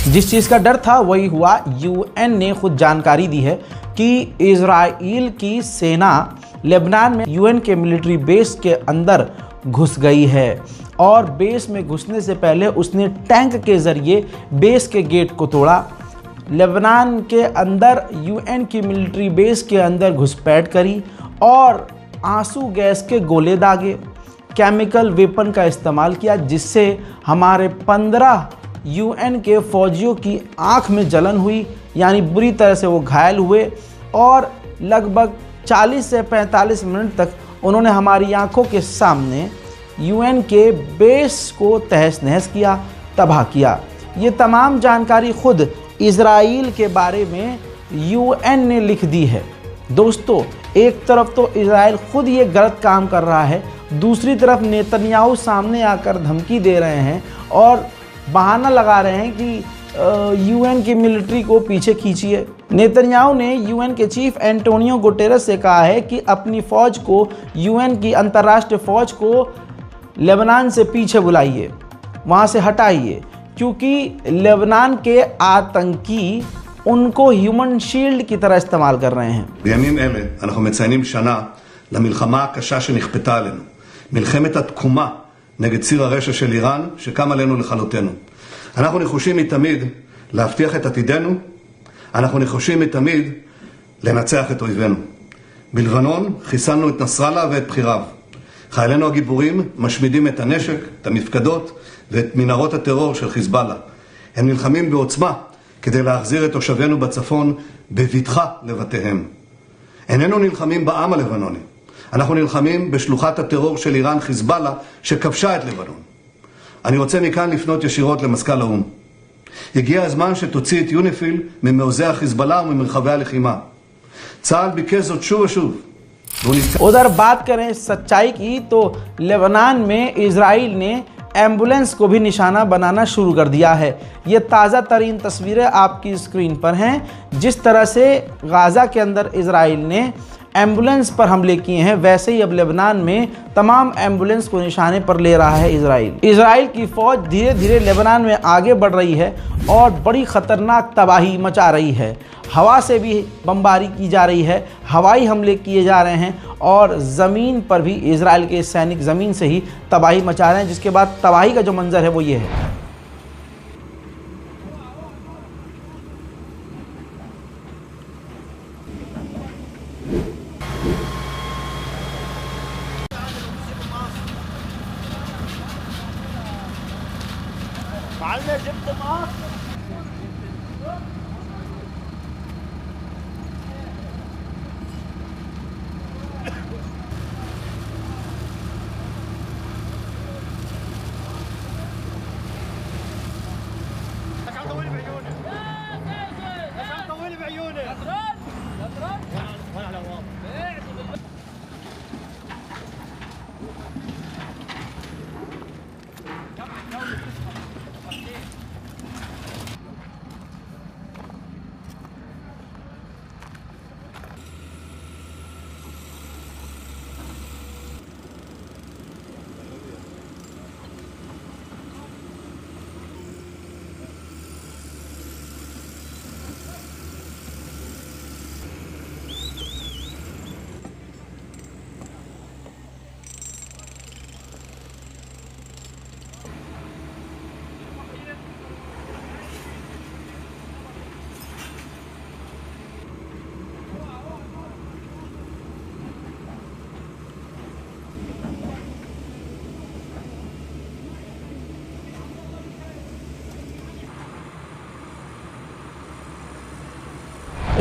जिस चीज़ का डर था वही हुआ। यूएन ने खुद जानकारी दी है कि इजराइल की सेना लेबनान में यूएन के मिलिट्री बेस के अंदर घुस गई है और बेस में घुसने से पहले उसने टैंक के ज़रिए बेस के गेट को तोड़ा। लेबनान के अंदर यूएन की मिलिट्री बेस के अंदर घुसपैठ करी और आंसू गैस के गोले दागे, केमिकल वेपन का इस्तेमाल किया, जिससे हमारे 15 यूएन के फौजियों की आंख में जलन हुई, यानी बुरी तरह से वो घायल हुए और लगभग 40 से 45 मिनट तक उन्होंने हमारी आंखों के सामने यूएन के बेस को तहस नहस किया, तबाह किया। ये तमाम जानकारी खुद इजराइल के बारे में यूएन ने लिख दी है। दोस्तों, एक तरफ तो इजराइल खुद ये गलत काम कर रहा है, दूसरी तरफ नेतन्याहू सामने आकर धमकी दे रहे हैं और बहाना लगा रहे हैं कि यूएन की मिलिट्री को पीछे खींचिए। नेतन्याहू ने यूएन के चीफ एंटोनियो गुटेरेस से कहा है कि अपनी फ़ौज को, यूएन की अंतर्राष्ट्रीय फ़ौज को लेबनान से पीछे बुलाइए, वहाँ से हटाइए, क्योंकि लेबनान के आतंकी उनको ह्यूमन शील्ड की तरह इस्तेमाल कर रहे हैं। בימים אלה אנחנו מציינים שנה למלחמה הקשה שנכפתה עלינו, מלחמת התקומה נגד ציר הרשע של איראן שקם עלינו לכלותנו. אנחנו נחושים מתמיד להבטיח את עתידנו, אנחנו נחושים מתמיד לנצח את אויבינו. בלבנון חיסלנו את נסראללה ואת בחיריו. חיילינו הגיבורים משמידים את הנשק, את המפקדות ואת מנהרות הטרור של חיזבאללה. הם נלחמים בעוצמה כדי להחזיר את תושבינו בצפון בבטחה לבתיהם. איננו נלחמים בעם הלבנוני. אנחנו נלחמים בשלוחת הטרור של איראן חיזבאללה שכבשה את לבנון. אני רוצה מכאן לפנות ישירות למזכ"ל האו"ם. הגיע הזמן שתוציא את יוניפיל ממעוזי החיזבאללה וממרחבי הלחימה. צה"ל ביקש זאת שוב ושוב. उधर बात करें सच्चाई की तो लेबनान में इजराइल ने एम्बुलेंस को भी निशाना बनाना शुरू कर दिया है। ये ताज़ा तरीन तस्वीरें आपकी स्क्रीन पर हैं। जिस तरह से गाज़ा के अंदर इजराइल ने एम्बुलेंस पर हमले किए हैं, वैसे ही अब लेबनान में तमाम एम्बुलेंस को निशाने पर ले रहा है इजराइल। इजराइल की फ़ौज धीरे धीरे लेबनान में आगे बढ़ रही है और बड़ी ख़तरनाक तबाही मचा रही है। हवा से भी बमबारी की जा रही है, हवाई हमले किए जा रहे हैं और ज़मीन पर भी इजराइल के सैनिक ज़मीन से ही तबाही मचा रहे हैं, जिसके बाद तबाही का जो मंजर है वो ये है।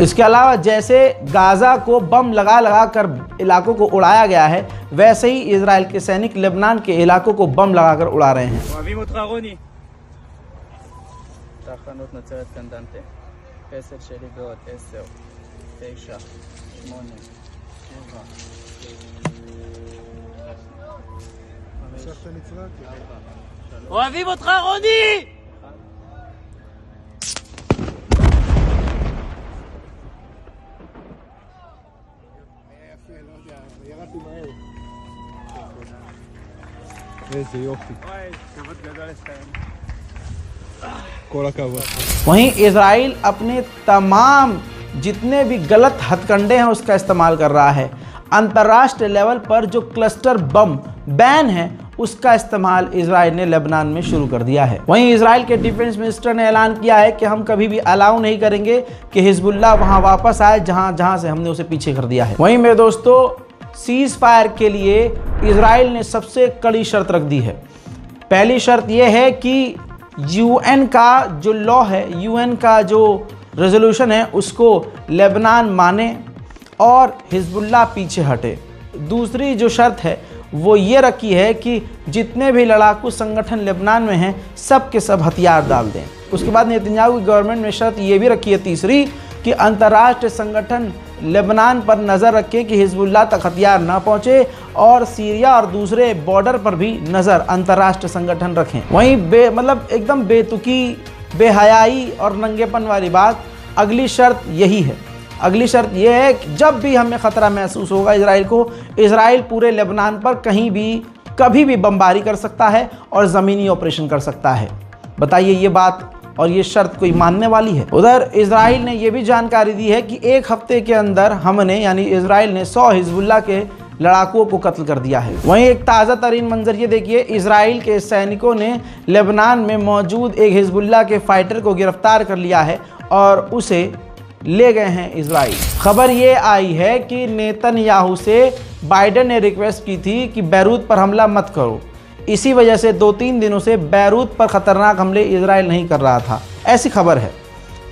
इसके अलावा जैसे गाज़ा को बम लगा लगा कर इलाकों को उड़ाया गया है, वैसे ही इजराइल के सैनिक लेबनान के इलाकों को बम लगाकर उड़ा रहे हैं। אוהבים אותך רוני! איזה יופי. וואי, כבוד גדול לסיים. वहीं इजराइल अपने तमाम जितने भी गलत हथकंडे हैं उसका इस्तेमाल कर रहा है। अंतर्राष्ट्रीय लेवल पर जो क्लस्टर बम बैन है उसका इस्तेमाल इजराइल ने लेबनान में शुरू कर दिया है। वहीं इजराइल के डिफेंस मिनिस्टर ने ऐलान किया है कि हम कभी भी अलाउ नहीं करेंगे कि हिजबुल्लाह वहां वापस आए जहां से हमने उसे पीछे कर दिया है। वहीं मेरे दोस्तों, सीज फायर के लिए इजराइल ने सबसे कड़ी शर्त रख दी है। पहली शर्त यह है कि यूएन का जो लॉ है, यूएन का जो रेजोल्यूशन है उसको लेबनान माने और हिजबुल्लाह पीछे हटे। दूसरी जो शर्त है वो ये रखी है कि जितने भी लड़ाकू संगठन लेबनान में हैं सब के सब हथियार डाल दें। उसके बाद नेतन्याहू की गवर्नमेंट ने शर्त ये भी रखी है तीसरी कि अंतर्राष्ट्रीय संगठन लेबनान पर नज़र रखें कि हिजबुल्लाह तक हथियार ना पहुँचे और सीरिया और दूसरे बॉर्डर पर भी नज़र अंतर्राष्ट्रीय संगठन रखें। वहीं मतलब एकदम बेतुकी, बेहयाई और नंगेपन वाली बात, अगली शर्त यही है। अगली शर्त यह है कि जब भी हमें ख़तरा महसूस होगा इजराइल को, इजराइल पूरे लेबनान पर कहीं भी कभी भी बमबारी कर सकता है और ज़मीनी ऑपरेशन कर सकता है। बताइए ये बात और ये शर्त कोई मानने वाली है? उधर इजराइल ने यह भी जानकारी दी है कि एक हफ्ते के अंदर हमने यानी इजराइल ने 100 हिजबुल्लाह के लड़ाकुओं को कत्ल कर दिया है। वहीं एक ताज़ा तरीन मंजर ये देखिए, इजराइल के सैनिकों ने लेबनान में मौजूद एक हिजबुल्लाह के फाइटर को गिरफ्तार कर लिया है और उसे ले गए हैं इजराइल। खबर ये आई है कि नेतन्याहू से बाइडेन ने रिक्वेस्ट की थी कि बैरूत पर हमला मत करो। इसी वजह से 2-3 दिनों से बैरूत पर ख़तरनाक हमले इजराइल नहीं कर रहा था, ऐसी खबर है।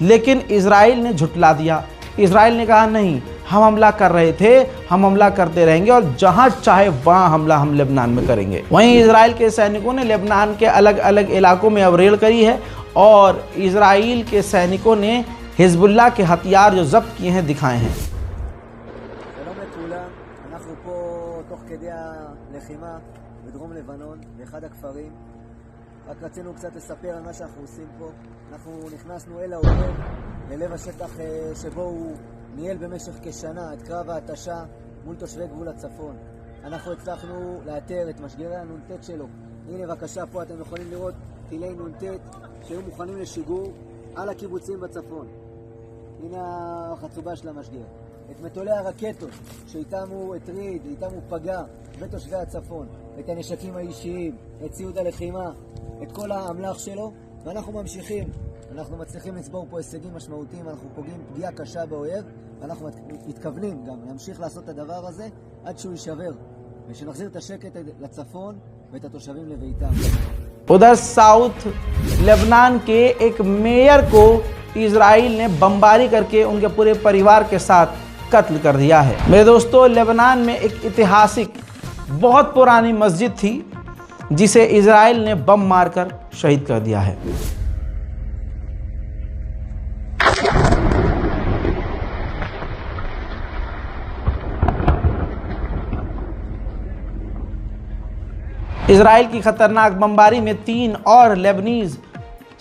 लेकिन इजराइल ने झुटला दिया। इजराइल ने कहा नहीं, हम हमला कर रहे थे, हम हमला करते रहेंगे और जहां चाहे वहां हमला हम लेबनान में करेंगे। वहीं इजराइल के सैनिकों ने लेबनान के अलग अलग इलाकों में अब रेड करी है और इजराइल के सैनिकों ने हिजबुल्लाह के हथियार जो जब्त किए हैं दिखाए हैं। שלום לכולם, אנחנו פה תוך כדי הלחימה בדרום לבנון, באחד הכפרים. רק רצינו קצת לספר על מה שאנחנו עושים פה. אנחנו נכנסנו אל האויב, ללב השטח שבו הוא ניהל במשך כשנה את קרב ההתשה מול תושבי גבול הצפון. אנחנו הצלחנו לאתר את משגרי הנ"ט שלו. הנה בבקשה, פה אתם יכולים לראות טילי נ"ט שהיו מוכנים לשיגור על הקיבוצים בצפון. הנה החצובה של המשגר. את מטולי הרקטות שאיתם הוא הטריד, איתם הוא פגע בתושבי הצפון. את הנשקים האישיים, את ציוד הלחימה, את כל האמל"ח שלו. ואנחנו ממשיכים. אנחנו מצליחים לצבור פה הישגים משמעותיים, אנחנו פוגעים פגיעה קשה באויב, ואנחנו מתכוונים גם להמשיך לעשות את הדבר הזה עד שהוא יישבר, ושנחזיר את השקט לצפון ואת התושבים לביתם. उधर साउथ लेबनान के एक मेयर को इजराइल ने बमबारी करके उनके पूरे परिवार के साथ कत्ल कर दिया है। मेरे दोस्तों, लेबनान में एक ऐतिहासिक बहुत पुरानी मस्जिद थी जिसे इजराइल ने बम मारकर शहीद कर दिया है। इजराइल की खतरनाक बमबारी में 3 और लेबनीज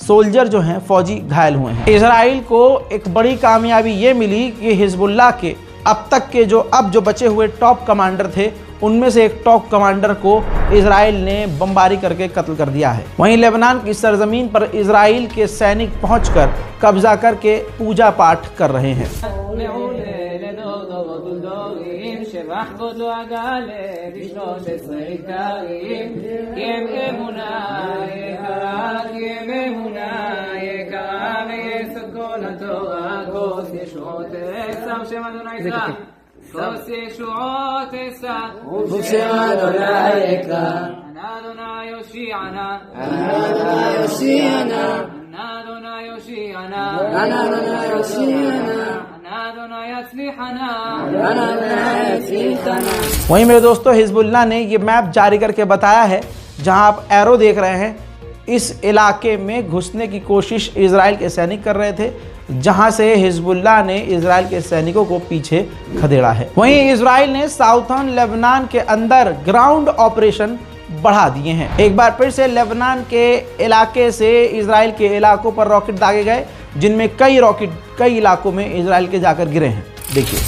सोल्जर जो हैं फौजी घायल हुए हैं। इजराइल को एक बड़ी कामयाबी ये मिली कि हिजबुल्लाह के अब तक के जो बचे हुए टॉप कमांडर थे उनमें से एक टॉप कमांडर को इजराइल ने बमबारी करके कत्ल कर दिया है। वहीं लेबनान की सरजमीन पर इजराइल के सैनिक पहुंचकर कब्जा करके पूजा पाठ कर रहे हैं। שבח בו דואגה ב13 עיקרים, כי הם אמונה יקרה, כי הם אמונה יקרה, ויסוד כל התורה, כוס ישועות אשא, שם אדוני יקרא, כוס ישועות אשא, ובשם אדוני יקרא, ענה אדוני יושיענה, ענה אדוני יושיענה, ענה אדוני יושיענה, ענה אדוני יושיענה, वहीं मेरे दोस्तों, हिजबुल्लाह ने ये मैप जारी करके बताया है, जहां आप एरो देख रहे हैं, इस इलाके में घुसने की कोशिश इजराइल के सैनिक कर रहे थे, जहां से हिजबुल्लाह ने इजराइल के सैनिकों को पीछे खदेड़ा है। वहीं इजराइल ने साउथर्न लेबनान के अंदर ग्राउंड ऑपरेशन बढ़ा दिए हैं। एक बार फिर से लेबनान के इलाके से इजराइल के इलाकों पर रॉकेट दागे गए, जिनमें कई रॉकेट कई इलाकों में इजराइल के जाकर गिरे हैं। देखिए,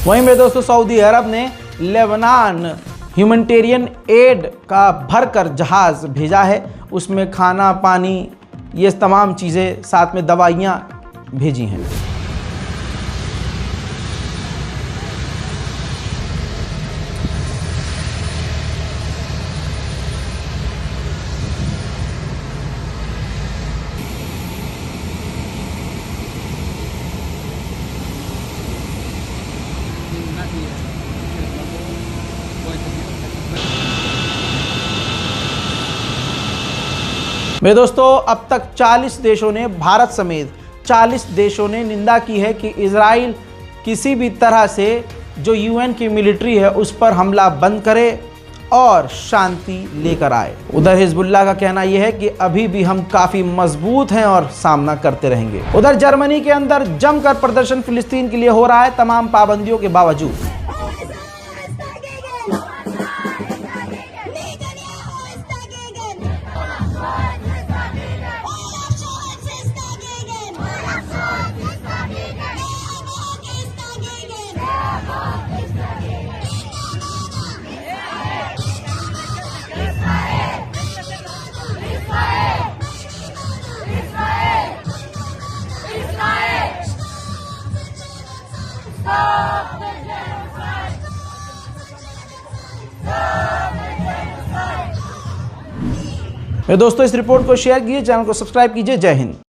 वहीं मेरे दोस्तों सऊदी अरब ने लेबनान ह्यूमैनिटेरियन एड का भरकर जहाज़ भेजा है। उसमें खाना पानी ये तमाम चीज़ें साथ में दवाइयाँ भेजी हैं। मेरे दोस्तों अब तक 40 देशों ने, भारत समेत 40 देशों ने निंदा की है कि इजराइल किसी भी तरह से जो यूएन की मिलिट्री है उस पर हमला बंद करे और शांति लेकर आए। उधर हिजबुल्लाह का कहना यह है कि अभी भी हम काफ़ी मजबूत हैं और सामना करते रहेंगे। उधर जर्मनी के अंदर जमकर प्रदर्शन फिलिस्तीन के लिए हो रहा है तमाम पाबंदियों के बावजूद। मेरे दोस्तों इस रिपोर्ट को शेयर कीजिए, चैनल को सब्सक्राइब कीजिए। जय हिंद।